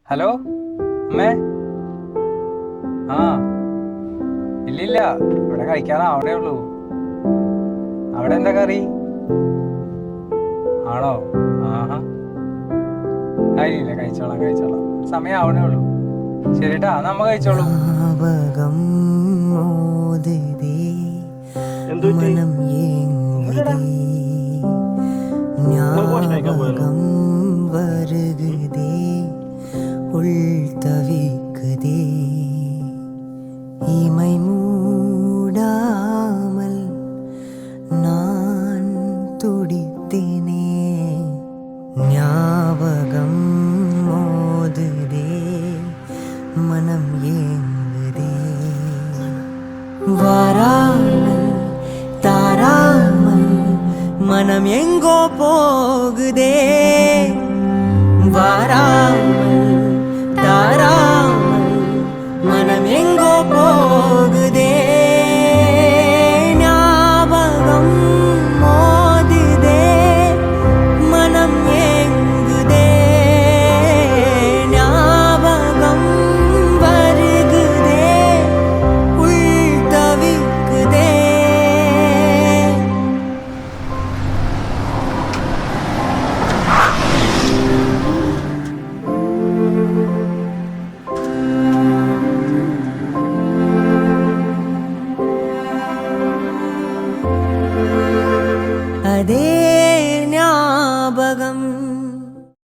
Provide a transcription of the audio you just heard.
Hello അമ്മേ. ആ ഇല്ലില്ല, ഇവിടെ കഴിക്കാനാവണേ ഉള്ളൂ. അവിടെ എന്താ കറി? ആണോ? ആഹാ. ഇല്ല, കഴിച്ചോളാം കഴിച്ചോളാം, സമയം ആവണേ ഉള്ളൂ. ശരിട്ടാ, നമ്മ കഴിച്ചോളൂ. ஞாபகம் மோதுதே மனம் ஏங்குதே ஞாபகம் வருகுதே உள் தவிக்குதே இமை மூடாமல் நான் துடித்தேனே ஞாபகம் மோதுதே மனம் ஏங்குதே வாராமல் தாராமல் மனம் எங்கோ போகுதே வாராமல்